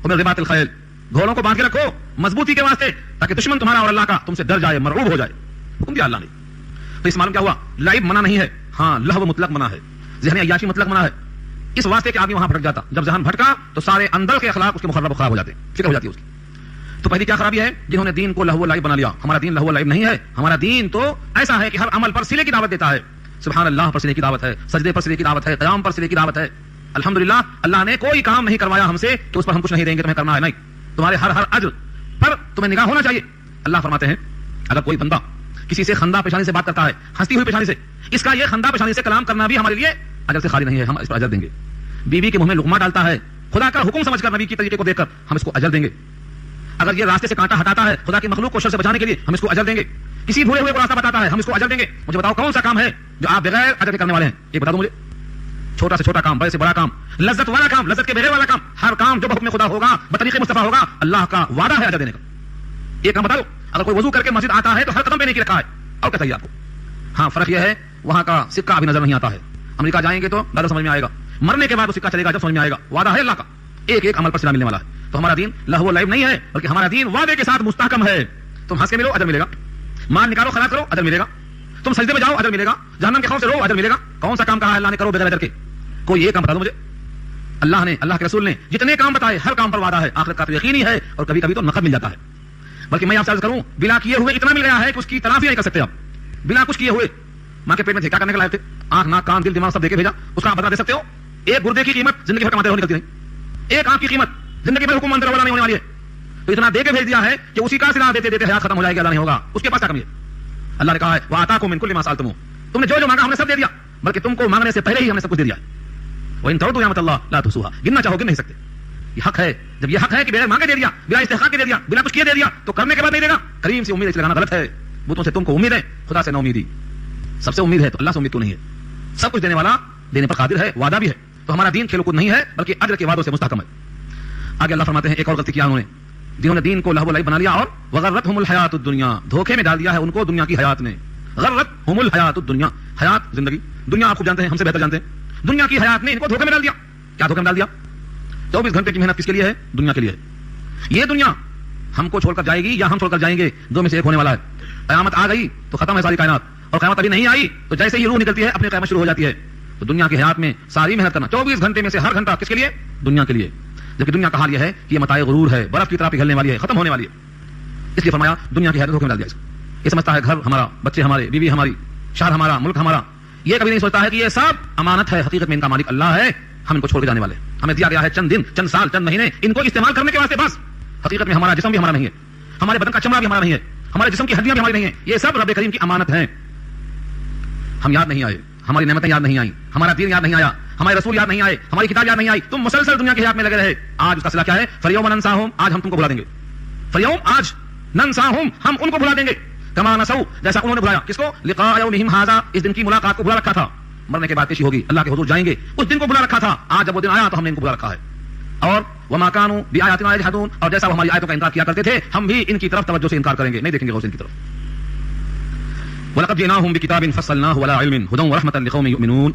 तुम्हें रिबातिल खैल, घोड़ों को बांध के रखो मजबूती के वास्ते, ताकि दुश्मन तुम्हारा और अल्लाह का तुमसे डर जाए, मरऊब हो जाए। हुक्म दिया अल्लाह ने। तो इस मालूम क्या हुआ, लाइब मना नहीं है, हाँ लहव मुतलक मना है, ज़हन अय्याशी मुतलक मना है। इस वास्ते कि आदमी वहां भटक जाता, जब जहन भटका तो सारे अंदर के अखलाक उसके मुखर्रब खराब हो जाते, फिक्र हो जाती है उसकी। तो पहली क्या खराबी है, जिन्होंने दीन को लहव लाइब बना लिया। हमारा दीन लहव लाइब नहीं है, हमारा दीन तो ऐसा है कि हर अमल पर सिले की दावत देता है। सुभान अल्लाह पर सिले की दावत है, सजदे पर सिले की दावत है, क़याम पर सिले की दावत है। अल्हम्दुलिल्लाह, अल्लाह ने कोई काम नहीं करवाया हमसे कि उस पर हम कुछ नहीं देंगे, तुम्हें करना है, नहीं, तुम्हारे हर अज्र पर तुम्हें निगाह होना चाहिए। अल्लाह फरमाते हैं, अगर कोई बंदा किसी से खंदा पेशानी से बात करता है, हंसती हुई पेशानी से, इसका ये खंदा पेशानी से कलाम करना भी हमारे लिए अजर से खाली नहीं है, हम इस पर अजर देंगे। बीवी के मुंह में लुकमा डालता है, खुदा का हुक्म समझकर, नबी की तरीके को देखकर, हम इसको अजर देंगे। अगर ये रास्ते से कांटा हटाता है खुदा की मखलूक को शर से बचाने के लिए, हम इसको अजर देंगे। किसी भूले हुए को रास्ता बताता है, हम इसको अजर देंगे। मुझे बताओ कौन सा काम है जो आप बगैर अजर के करने वाले हैं, ये बता दो मुझे। छोटा से छोटा काम, बड़े से बड़ा काम, लज्जत वाला काम, लज्जत के बगैर वाला काम, हर काम जो हुक्म खुदा होगा, बतरीके मुस्तफा होगा, अल्लाह का वादा है अजर देने का। ये काम बता दो। अगर कोई वजू करके मस्जिद आता है तो हर कदम पे नहीं रखा है, और क्या चाहिए आपको। हाँ, फर्क यह है वहां का सिक्का अभी नजर नहीं आता है। अमेरिका जाएंगे तो दादा समझ में आएगा, मरने के बाद वो सिक्का चलेगा जब समझ में आएगा। वादा है अल्लाह का, एक एक अमल पर सिला मिलने वाला है। तो हमारा दीन लहव लाइब नहीं है, बल्कि हमारा दीन वादे के साथ मुस्तहकम है। तुम हंस के मिलो, अजर मिलेगा। माल निकालो, खराब करो, अजर मिलेगा। तुम सजदे में जाओ, अजर मिलेगा। जहन्नम के खौफ से रो, अजर मिलेगा। कौन सा काम कहा है अल्लाह ने करो बगैर अजर के? कोई एक काम बता दो मुझे। अल्लाह ने, अल्लाह के रसूल ने जितने काम बताए, हर काम पर वादा है, आखिरत का तो यकीनी है, और कभी कभी तो नकद मिल जाता है। बल्कि मैं आपसे अर्ज करूं, बिना किए हुए इतना मिल गया है कि उसकी तलाफी नहीं कर सकते आप। बिना कुछ किए हुए, मां के पेट में थे, क्या करने के लायक थे? आंख, नाक, कान, दिल, दिमाग सब देके भेजा, उसका आप बता दे सकते हो? एक गुर्दे की कीमत जिंदगी भर कमाते रहो निकलती नहीं। एक आंख की कीमत जिंदगी भर हुक्म वाला नहीं होने वाली है। तो इतना देके भेज दिया है कि उसी का सिला देते देते हयात खत्म हो जाएगी, अल्लाह नहीं होगा, उसके पास क्या कमी है? अल्लाह ने कहा है, वाताकुम मिन कुल्ली मा सअलतुमू, तुमने जो जो मांगा हमने सब दे दिया, बल्कि तुमको मांगने से पहले ही हमने सब कुछ दे दिया। व इन तउदू निअमतल्लाह ला तुहसूहा, गिनना चाहो गिन नहीं सकते। ये हक है, जब ये हक है कि बिना मांगे दे दिया, बिना इस्तेहकाक के दे दिया, बिना कुछ किए दे दिया, तो करने के बाद नहीं देगा। करीम से उम्मीद लगाना गलत है। वो तुमसे तुमको उम्मीद है, खुदा से ना उम्मीदी। सबसे उम्मीद है तो अल्लाह से उम्मीद क्यों नहीं है? सब कुछ देने वाला, देने पर कादिर है, वादा भी है। तो हमारा दीन खेल कूद नहीं है, बल्कि अजर के वादों से मुस्तहकम है। आगे अल्लाह फरमाते हैं, एक और गलती किया उन्होंने, जिन्होंने दीन को लहव लाइब बना लिया और वगर्रतहुमुल हयातुद दुनिया, धोखे में डाल दिया है उनको दुनिया की हयात ने। गर्रतहुमुल हयातुद दुनिया, हयात जिंदगी, दुनिया आप खूब जानते हैं, हमसे बेहतर जानते हैं। दुनिया की हयात ने इनको धोखे में डाल दिया। क्या धोखे में डाल दिया? 24 घंटे की मेहनत किसके लिए है? दुनिया के लिए है। ये दुनिया हमको छोड़कर जाएगी या हम छोड़कर जाएंगे, दो में से एक होने वाला है। कयामत आ गई तो खत्म है सारी कायनात, और कयामत अभी नहीं आई तो जैसे ही रूह निकलती है अपनी कयामत शुरू हो जाती है। तो दुनिया की हयात में सारी मेहनत करना, 24 घंटे में से हर घंटा किसके लिए? दुनिया के लिए। जबकि दुनिया का हाल यह है कि ये मताए गुरूर है, बर्फ की तरह पिघलने वाली है, खत्म होने वाली है। इसलिए फरमाया दुनिया की हयात धोखे में डाल दिया। ये समझता है घर हमारा, बच्चे हमारे, बीवी हमारी, शहर हमारा, मुल्क हमारा। ये कभी नहीं सोचता है कि ये सब अमानत है, हकीकत में इनका मालिक अल्लाह है, हम इनको छोड़ के जाने वाले। हमें दिया गया है चंद दिन, चंद साल, चंद महीने, इनको इस्तेमाल करने के वास्ते बस। हकीकत में हमारा जिस्म भी हमारा नहीं है, हमारे बदन का चमड़ा भी हमारा नहीं है, हमारे जिस्म की हड्डियां भी हमारी नहीं है। ये सब रब करीम की अमानत है। हम याद नहीं आए, हमारी नेमतें याद नहीं आई, हमारा दीन याद नहीं आया, हमारे रसूल याद नहीं आए, हमारी किताब याद नहीं आई, तुम मुसलसल दुनिया के हयात में लगे रहे। आज उसका सिला क्या है? फरयौम नंसाहुम, आज हम तुमको भुला देंगे। फरयौम, आज, नंसाहुम, हम उनको भुला देंगे। कमा नसऊ, जैसा उन्होंने भुलाया। किसको? लिक़ा यौमिहिम हाज़ा, इस दिन की मुलाकात को भुला रखा था। मरने के बाद पेशी होगी, अल्लाह के हुजूर जाएंगे, उस दिन को भुला रखा था। आज जब वो दिन आया तो हमने इनको भुला रखा है। और वमा कानू बिआयातिना यजहदून, और जैसा वो हमारी आयतों का इनकार किया करते थे, हम भी इनकी तरफ तवज्जो से इनकार करेंगे, नहीं देखेंगे गौर से इनकी तरफ। वलक़द जिनाहुम बिकिताबिन फस्सलनाहु अला इल्मिन हुदन व रहमतन लिक़ौमिन युमिनून।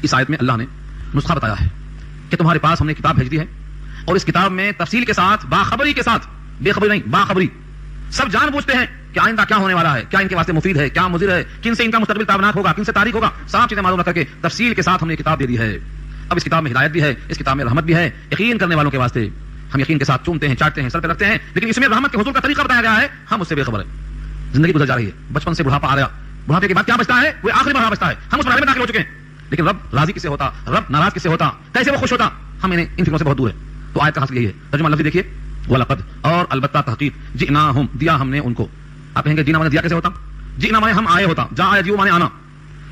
इस आयत में अल्लाह ने नुस्खा बताया है कि तुम्हारे पास हमने किताब भेज दी है, और इस किताब में तफसील के साथ, बाखबरी के साथ, बेखबरी नहीं, बाखबरी, सब जान बूझते हैं कि आइंदा क्या होने वाला है, क्या इनके वास्ते मुफीद है, क्या मुज़िर है, किन से इनका मुस्तक़बिल ताबनाक होगा, किन से तारीख होगा, सब चीजें मालूम करके तफसील के साथ हमने किताब दे दी है। अब इस किताब में हिदायत भी है, इस किताब में रहमत भी है, यकीन करने वालों के वास्ते। हम यकीन के साथ चूमते हैं, चाटते हैं, सर पे रखते हैं, लेकिन इसमें रहमत के हुजूर का तरीका बताया गया है, हम उससे बेखबर है। जिंदगी गुजर जा रही है, बचपन से बुढ़ापा आ गया, बुढ़ापे के बाद क्या बचता है? वो आखिरी मरहला बचता है, हम उस मरहले में दाखिल हो चुके हैं। लेकिन रब राजी किससे होता, रब नाराज किससे होता, कैसे वो खुश होता, हम इन फिक्रों से बहुत दूर है। तो आयत का हासिल यही है। तर्जुमा लफ्ज़ी देखिए, वलक़द, और अलबत्ता तहक़ीक़, जिनाहुम, दिया हमने उनको। आप कहेंगे जीना माने दिया कैसे होता? जीना माने हम आए होता, जा आया जीव माने आना।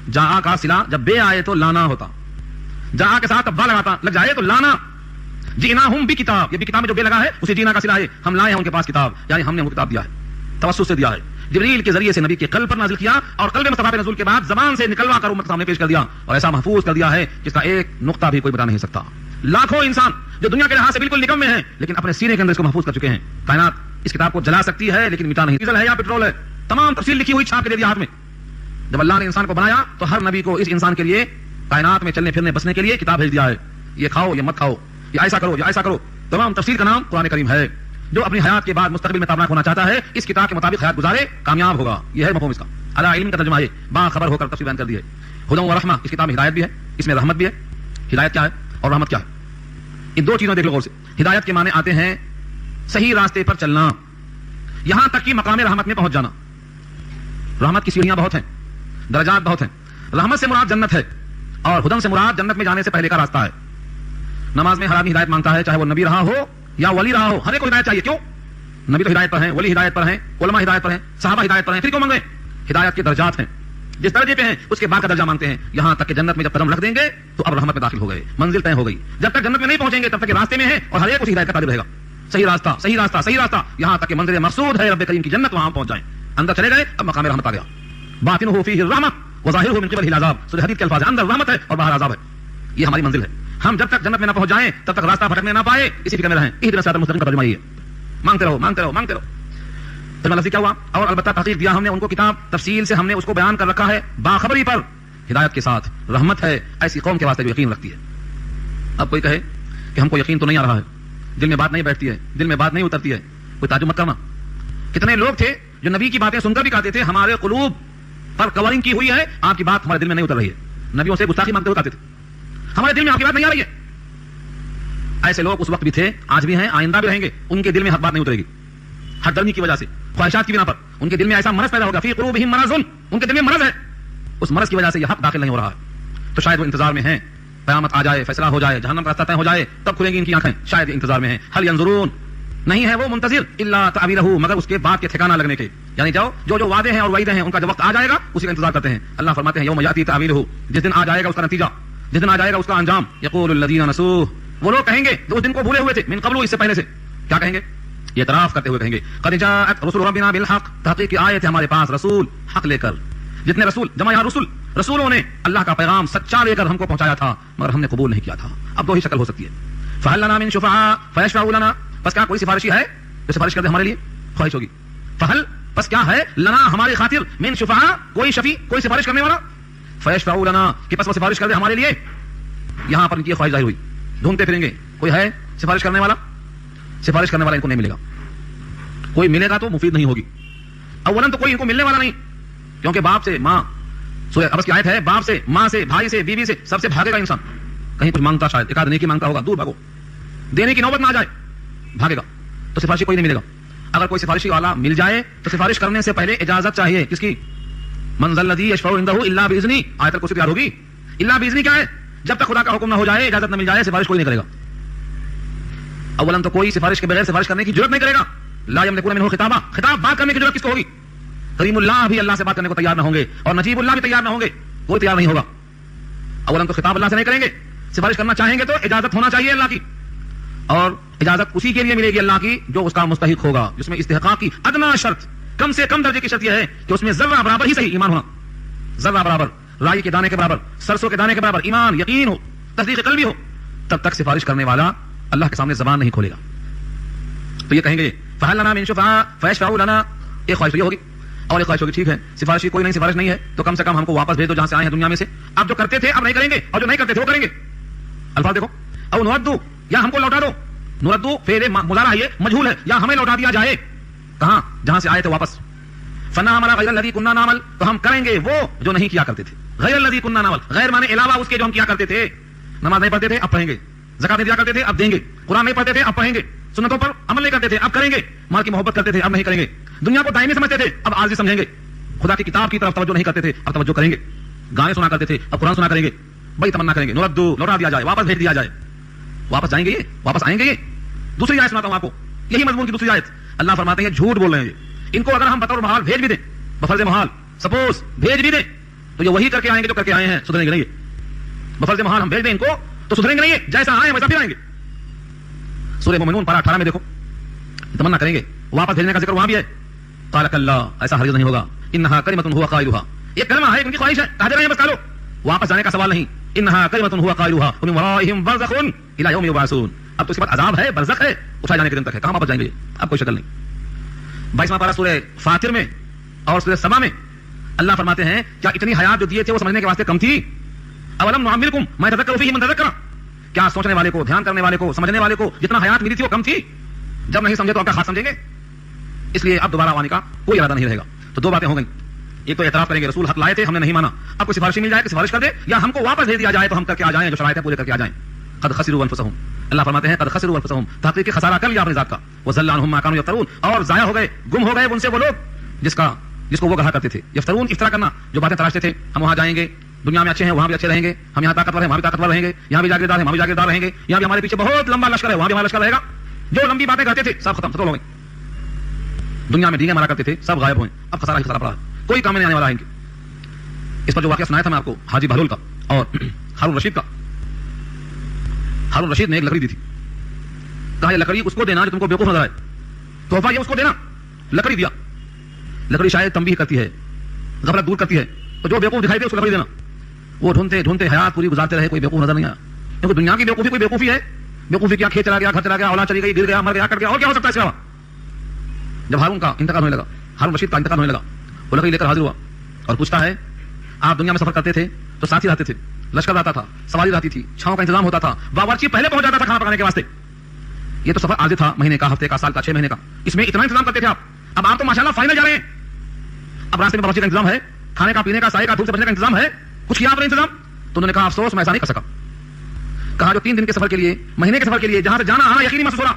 जा का सिला जब बे आए तो लाना होता, जा के साथ अब्बा लगाता लग जाए तो लाना। जिनाहुम भी किताब, ये भी किताब में जो बे लगा है उसे जीना का सिला है, हम लाए हैं उनके पास किताब, यानी हमने उनको किताब दिया है, तवस्सुस से दिया है। जिब्रील के जरिए से नबी के कल्ब पर नाज़िल किया, और कल्ब मुस्तफा पे नज़ूल के बाद ज़बान से निकलवा कर उम्मत के सामने पेश कर दिया, और ऐसा महफूज कर दिया है जिसका एक नुक्ता भी कोई बता नहीं सकता। लाखों इंसान जो दुनिया के लिहाज से बिल्कुल निकम्मे हैं, लेकिन अपने सीने के अंदर इसको महफूज कर चुके हैं। कायनात इस किताब को जला सकती है लेकिन मिटा नहीं। डीजल है या पेट्रोल है, तमाम तफसील लिखी हुई छाप के दे दिया हाथ में। जब अल्लाह ने इंसान को बनाया तो हर नबी को इस इंसान के लिए, कायनात में चलने फिरने बसने के लिए किताब भेज दिया है। ये खाओ, ये मत खाओ, ये ऐसा करो, ये ऐसा करो। तमाम तफसीर का नाम कुरान करीम है। जो अपनी हयात के बाद मुस्तकबिल में ताबनाक होना चाहता है, इस किताब के मुताबिक हयात गुजारे, कामयाब होगा। यह है मफहूम इसका। अला इल्म का तर्जुमा है, बाखबर होकर तफसीर बयान कर दी है। हुदन व रहमा, इस किताब में हिदायत भी है, इसमें रहमत भी है। हिदायत क्या है और रहमत क्या है, इन दो चीजों देख लो गौर से। हिदायत के माने आते हैं सही रास्ते पर चलना, यहां तक कि मकाम रहमत में पहुंच जाना। रहमत की सीढ़ियां बहुत हैं, दर्जात बहुत हैं। रहमत से मुराद जन्नत है और हुदन से मुराद जन्नत में जाने से पहले का रास्ता है। नमाज में हर आदमी हिदायत मांगता है, चाहे वो नबी रहा हो या वली रहा हो, हर एक को हिदायत चाहिए। क्यों? नबी तो हिदायत पर हैं, वली हिदायत पर हैं, उलमा हिदायत पर हैं, सहाबा हिदायत पर हैं, फिर क्यों मांगे? हिदायत के दर्जात हैं, जिस दर्जे पे हैं उसके बाद का दर्जा मांगते हैं। यहां तक कि जन्नत में जब कदम रख देंगे तो अब रहमत में दाखिल हो गए, मंजिल तय हो गई। जब तक जन्नत में नहीं पहुंचेंगे तब तक रास्ते में है और हर एक उस हिदायत का तालिब रहेगा। सही रास्ता, सही रास्ता, सही रास्ता, यहां तक कि मंजिल मकसूद है रब करीम की जन्नत, वहां पहुंच जाए। अंदर चले गए, अब मकाम रहमत आ गया। बातिनुहु फीहि रहमत व ज़ाहिरुहु मिन क़िबलिहिल अज़ाब। सूरह हदीद के अल्फाज़, अंदर रहमत है और बाहर अज़ाब है। ये हमारी मंजिल है। हम जब तक जन्नत में ना पहुंच जाएं तब तक रास्ता भटकने ना पाए, इसी फिक्र में रहें। इहदिना सिरातल मुस्तक़ीम का तर्जुमा ये है, मांगते रहो, मांगते रहो, मांगते रहो। तो लफ्ज़ क्या हुआ? और अलबत्ता तहक़ीक़ दिया हमने उनको, किताब तफसील से हमने उसको बयान कर रखा है, बाखबरी पर, हिदायत के साथ। रहमत है ऐसी कौम के वास्ते जो यकीन रखती है। अब कोई कहे कि हमको यकीन तो नहीं आ रहा है, दिल में बात नहीं बैठती है, दिल में बात नहीं उतरती है, कोई ताज्जुब मत करना। कितने लोग थे जो नबी की बातें सुनकर भी कहते थे हमारे कुलूब पर कवरिंग की हुई है, आपकी बात हमारे दिल में नहीं उतर रही है। नबियों से गुस्ताखी मांगते हुए कहते थे, हमारे दिल में आपकी बात नहीं आ रही है। ऐसे लोग उस वक्त भी थे, आज भी हैं, आइंदा भी रहेंगे। उनके दिल में हक बात नहीं उतरेगी, हर दर्मी की वजह से, ख्वाहिशात की बिना पर उनके दिल में ऐसा मरज पैदा होगा, फी क़ुलूबिहिम मरज़ुन, उनके दिल में मरज है, उस मरज की वजह से यह हक दाखिल नहीं हो रहा है। तो शायद वो इंतजार में हैं, क़यामत आ जाए, फैसला हो जाए, जहन्नम का रास्ता तय हो जाए, तब खुलेंगी इनकी आंखें। शायद इंतजार में हैं। हल यंजुरून, नहीं है वो मुंतजिर, इल्ला तावीलहु, मगर उसके बाद के ठिकाना लगने के। यानी जाओ, जो जो वादे हैं और वईदें हैं उनका जब वक्त आ जाएगा उसी का इंतजार करते हैं। अल्लाह फरमाते हैं, यौम याती तावीलहु, जिस दिन आ जाएगा उसका नतीजा, जिस दिन आ जाएगा उसका अंजाम। यक़ूलुल लज़ीना नसूह, वो लोग कहेंगे जो उस दिन को भूले हुए थे, मिन क़ब्लु, इससे पहले से। क्या कहेंगे? ये इतराफ करते हुए कहेंगे, क़द जाअत रुसुलु रब्बिना बिल हक़, तहक़ीक़ की आयत है हमारे पास रसूल हक लेकर। जितने रसूल, जमा यहाँ रसूल, रसूलों ने अल्लाह का पैगाम सच्चा लेकर हमको पहुंचाया था, मगर हमने कबूल नहीं किया था। अब दो ही शक्ल हो सकती है, फ़हल लना मिन शुफ़अआ फ़यशफ़अू लना, बस क्या कोई सिफारिशी है जो सिफारिश कर दे हमारे लिए? ख्वाहिश होगी। फ़हल, बस क्या है, लना हमारे खातिर, मिन शुफ़अआ, कोई शफी, कोई सिफारिश करने वाला, फ़यशफ़अू लना, कि बस वो सिफारिश कर दे हमारे लिए। यहां पर इनकी ख्वाहिश जाहिर हुई, ढूंढते फिरेंगे कोई है सिफारिश करने वाला। सिफारिश करने वाला इनको नहीं मिलेगा, कोई मिलेगा तो मुफीद नहीं होगी। अव्वलन तो कोई इनको मिलने वाला नहीं, क्योंकि बाप से माँ, सूरह अबस की आयत है, बाप से, माँ से, भाई से, बीवी से, सबसे भागेगा इंसान। कहीं कुछ मांगता, शायद एक आध नेकी मांगता होगा, दूर भागो, देने की नौबत ना आ जाए, भागेगा। तो सिफारिशी कोई नहीं मिलेगा। अगर कोई सिफारिशी वाला मिल जाए तो सिफारिश करने से पहले इजाजत चाहिए। किसकी? मन ज़ल्लज़ी यशफ़अउ इंदहु इल्ला बिइज़्नी, आयत कुर्सी तैयार होगी। इल्ला बिइज़्नी क्या है? जब तक खुदा का हुक्म ना हो जाए, इजाजत न मिल जाए, सिफारिश कोई नहीं करेगा। अव्वलन तो कोई सिफारिश के बगैर सिफारिश करने की जरूरत नहीं करेगा। ला यमलिकुना मिनहु खिताबा, खिताब बात करने की जरूरत किसको होगी? करीमुल्लाह भी अल्लाह से बात करने को तैयार ना होंगे और नजीबुल्लाह भी तैयार ना होंगे, कोई तैयार नहीं होगा। अव्वलन तो खिताब अल्लाह से नहीं करेंगे, सिफारिश करना चाहेंगे तो इजाजत होना चाहिए अल्लाह की, और इजाजत उसी के लिए मिलेगी अल्लाह की जो उसका मुस्तहिक होगा, जिसमें इस्तिहकाक की अदना शर्त, कम से कम दर्जे की शर्त यह है कि उसमें जर्रा बराबर ही सही ईमान होना, जर्रा बराबर, राई के दाने के बराबर, सरसों के दाने के बराबर ईमान, यकीन हो, तस्दीक कल्बी हो, तब तक सिफारिश करने वाला अल्लाह के सामने जबान नहीं खोलेगा। तो ये कहेंगे फ़हल लना मिन शुफ़अआ फ़यशफ़अऊ लना, एक ख्वाहिश ये होगी। और एक ख्वाहिश होगी, ठीक है सिफारिश कोई नहीं, सिफारिश नहीं है तो कम से कम हमको वापस भेज दो जहां से आए हैं दुनिया में से। अब जो करते थे अब नहीं करेंगे, और जो नहीं करते थे वो करेंगे। अल्फाज देखो, औ नुरद्दू, या हमको लौटा दो। नुरद्दू फेरे मुज़ारा है, ये मजहूल है, या हमें लौटा दिया जाए कहां? जहां से आए थे वापस। फनअमला गैरल्लज़ी कुन्ना नअमल, तो हम करेंगे वो जो नहीं किया करते थे। गैरल्लज़ी कुन्ना नअमल, गैर माने अलावा उसके जो हम किया करते थे। नमाज नहीं पढ़ते थे, अब पढ़ेंगे। ज़कात नहीं दिया करते थे, अब देंगे। कुरान नहीं पढ़ते थे, अब पढ़ेंगे। सुन्नतों पर अमल नहीं करते थे, अब करेंगे। माल की मोहब्बत करते थे, अब नहीं करेंगे। दुनिया को दायमी समझते थे, अब आज भी समझेंगे। खुदा की किताब की तरफ तवज्जो नहीं करते थे, अब तवज्जो करेंगे। गाने सुना करते थे, अब कुरान सुना करेंगे। बड़ी तमन्ना करेंगे, नुरद्दू, लौटा दिया जाए, वापस भेज दिया जाए। वापस जाएंगे ये, वापस आएंगे ये। दूसरी आयत सुनाता हूं आपको, यही मजमून की दूसरी आयत। अल्लाह फरमाते हैं झूठ बोल रहे हैं ये। इनको अगर हम बतौर महाल भेज भी दें, बफर्ज महाल, सपोज भेज भी दें, तो ये वही करके आएंगे जो करके आए हैं, सुधरेंगे नहीं। बफर्ज महाल हम भेज दें इनको तो सुधरेंगे नहीं, जैसा आए वैसा फिर आएंगे। सूरह मोमिनून पारा 18 में देखो, तमन्ना करेंगे, वापस भेजने का जिक्र वहां भी है। क़ाल कल्ला, ऐसा हरगिज़ नहीं होगा। इन्नहा कलिमतुन हुवा क़ाइलुहा, ये कलमा है, उनकी ख्वाहिश है, कहा जा रहे हैं बस कालो, वापस जाने का सवाल नहीं। इन्नहा कलिमतुन हुवा क़ाइलुहा व मिन वराइहिम बरज़ख़ुन इला यौमि युबअसून, अब तो इसके बाद अज़ाब है, बरज़ख है, उठाए जाने के दिन तक है, कहां वापस जाएंगे? अब कोई शक्ल नहीं। 22वां पारा सूरह फातिर में और सूरह सबा में अल्लाह फरमाते हैं, क्या इतनी हयात जो दिए थे वो समझने के वास्ते कम थी? अवलम नुअम्मिरकुम मा यतज़क्करु फ़ीहि मन तज़क्करा, क्या सोचने वाले को, ध्यान करने वाले को, समझने वाले को जितना हयात मिली थी वो कम थी? जब नहीं समझे तो आपका हाथ समझेंगे। इसलिए अब दोबारा आने का कोई इरादा नहीं रहेगा। तो दो बातें हो गई, एक तो एतराफ करेंगे रसूल हक लाए थे, हमने नहीं माना, अब कोई सिफारिश मिल जाए कि सिफारिश कर दे, या हमको वापस दे दिया जाए तो हम करके आ जाएं, जो शराइत है पूरे करके आ जाएं। कद खसिरू अनफुसहुम, अल्लाह फरमाते हैं कद खसिरू अनफुसहुम, तहकीक खसारा कर लिया अपनी जात का, वज़ल्ला अन्हुम मा कानू यफ्तरून, और जाया हो गए, गुम हो गए उनसे वो लोग जिसको वो कहा करते थे। यफ्तरून इफ्तरा करना, जो बातें तराशते थे, हम वहां जाएंगे, दुनिया में अच्छे हैं वहां भी अच्छे रहेंगे, हम यहाँ ताकतवर हैं वहां भी ताकतवर रहेंगे, यहाँ भी जागीरदार हैं वहां भी जागीरदार रहेंगे, यहाँ भी हमारे पीछे बहुत लंबा लश्कर है वहां भी हमारा लश्कर रहेगा। जो लंबी बातें कहते थे सब खत्म हो गए, दुनिया में डींगे मारा करते थे सब गायब हुए, अब खसारा ही खसारा पड़ा है, कोई काम नहीं आने वाला है इनके। इस पर जो वाकया सुनाया था मैं आपको हाजी बहलूल का और हारून रशीद का। हारून रशीद ने एक लकड़ी दी थी, कहा ये लकड़ी उसको देना जो तुमको बेवकूफ नजर आए, तोहफा ये उसको देना। लकड़ी दिया, लकड़ी शायद तंबीह करती है, गफलत दूर करती है, तो जो बेवकूफ दिखाई दे उसको लकड़ी देना। वो ढूंढते ढूंढते हयात पूरी गुजारते रहे, कोई बेवकूफ नजर नहीं आया, क्योंकि दुनिया की बेवकूफी कोई बेवकूफी है। बेवकूफी क्या, खेत चला गया, घर चला गया, औलाद चली गई, गिर गया, मर गया, कट गया, और क्या हो सकता है इसके अलावा। जब हारून का इंतकाल होने लगा, हारून रशीद का इंतकाल होने लगा, वो लकड़ी लेकर हाजिर हुआ और पूछता है आप दुनिया में सफर करते थे तो साथी रहते थे, लश्कर आता था, सवारी रहती थी, छांव का इंतजाम होता था, बावर्ची पहले पहुंच जाता था खाना पकाने के वास्ते। ये तो सफर आगे था, महीने का, हफ्ते का, साल का, 6 महीने का, इसमें इतना इंतजाम करते थे आप। अब आप तो माशाल्लाह फाइनल जा रहे हैं, अब रास्ते में बावर्ची का इंतजाम है, खाने का, पीने का, साए का, धूप से बचने का इंतजाम है, कुछ किया आपने इंतजाम? तो उन्होंने कहा अफसोस मैं ऐसा नहीं कर सका। कहा जो 3 दिन के सफर के लिए, महीने के सफर के लिए जहां से जाना आना यकीनी महसूस हो रहा,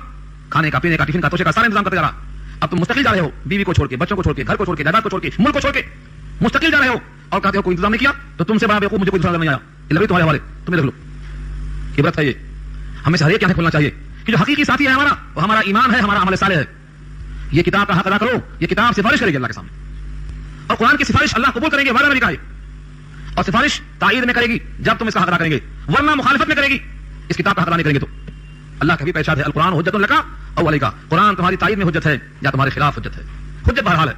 खाने का, पीने का, टिफिन का, तोशे का सारा इंतजाम करते जा रहा, अब तुम मुस्तकिल जा रहे हो, बीवी को छोड़ के, बच्चों को छोड़ के, घर को छोड़ के, जायदाद को छोड़ के, मुल्क को छोड़ के मुस्तकिल जा रहे हो, और कहते हो कोई इंतजाम नहीं किया, तो तुमसे बड़ा बेवकूफ मुझे कोई दूसरा नहीं आया। ये लकड़ी तुम्हारे हवाले, तुम्हें देख लो। इबरत है ये, हमें से हर एक क्या खोलना चाहिए कि जो हकीकी साथी है हमारा, वो हमारा ईमान है, हमारा अमल सालेह है। ये किताब का हक अदा करो, ये किताब सिफारिश करेगी अल्लाह के सामने, और कुरान की सिफारिश अल्लाह कबूल करेंगे, वादा नबी का है, और सिफारिश ताईद में करेगी जब तुम इसका हक अदा करेंगे, वरना मुखालिफत में करेगी, इस किताब का हक अदा नहीं करेंगे तो। अल्लाह का भी पहचान है, अल कुरान हुज्जतुन लका औ अलैका, कुरान तुम्हारी ताईद में हुज्जत है या तुम्हारे खिलाफ हुज्जत है, हुज्जत बहरहाल है।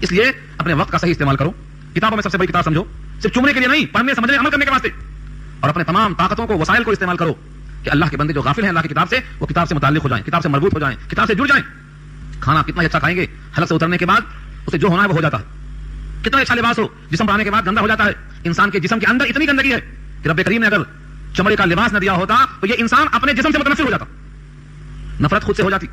इसलिए अपने वक्त का सही इस्तेमाल करो, किताबों में सबसे बड़ी किताब समझो, सिर्फ चुमने के लिए नहीं, पढ़ने, समझने, अमल करने के वास्ते, और अपने तमाम ताकतों को, वसाइल को इस्तेमाल करो कि अल्लाह के बंदे जो गाफिल हैं अल्लाह की किताब से, वो किताब से मुताल्लिक हो जाएं, किताब से मरबूत हो जाएं, किताब से जुड़ जाएं। खाना कितना अच्छा खाएंगे, हलक से उतरने के बाद उसे जो होना है वो हो जाता है। कितना अच्छा लिबास हो, जिस्म पर आने के बाद गंदा हो जाता है। इंसान के जिस्म के अंदर इतनी गंदगी है कि रब्बे करीम ने अगर चमड़े का लिबास न दिया होता तो ये इंसान अपने जिस्म से मुतनफिर हो जाता, नफरत खुद से हो जाती।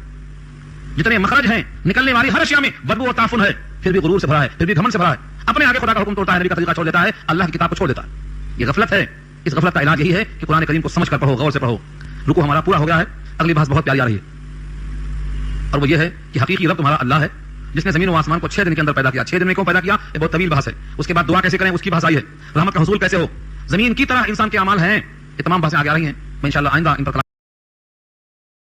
जितने मखरज हैं निकलने वाली हर अशिया में बदबू और ताफुन है, फिर भी गुरूर से भरा है, फिर भी घमंड से भरा है, अपने आगे खुदा का हुक्म तोड़ता है, नबी का तरीका छोड़ देता है, अल्लाह की किताब को छोड़ देता है। ये गफलत है। इस गफलत का इलाज यही है कि कुरान करीम को समझ कर पढ़ो, गौर से पढ़ो। रुको हमारा पूरा हो गया है, अगली बात बहुत प्यारी आ रही है, और वो ये है कि हकीकी रब तुम्हारा अल्लाह है, जिसने जमीन और आसमान को 6 दिन के अंदर पैदा किया। 6 दिन में क्यों पैदा किया, ये बहुत तवील बहस है। उसके बाद दुआ कैसे करें, उसकी बहस आई है। रहमत का हुसूल कैसे हो, जमीन की तरह इंसान के अमाल हैं, ये तमाम बातें आगे आ रही हैं। मैं इंशाअल्लाह आइंदा इन पर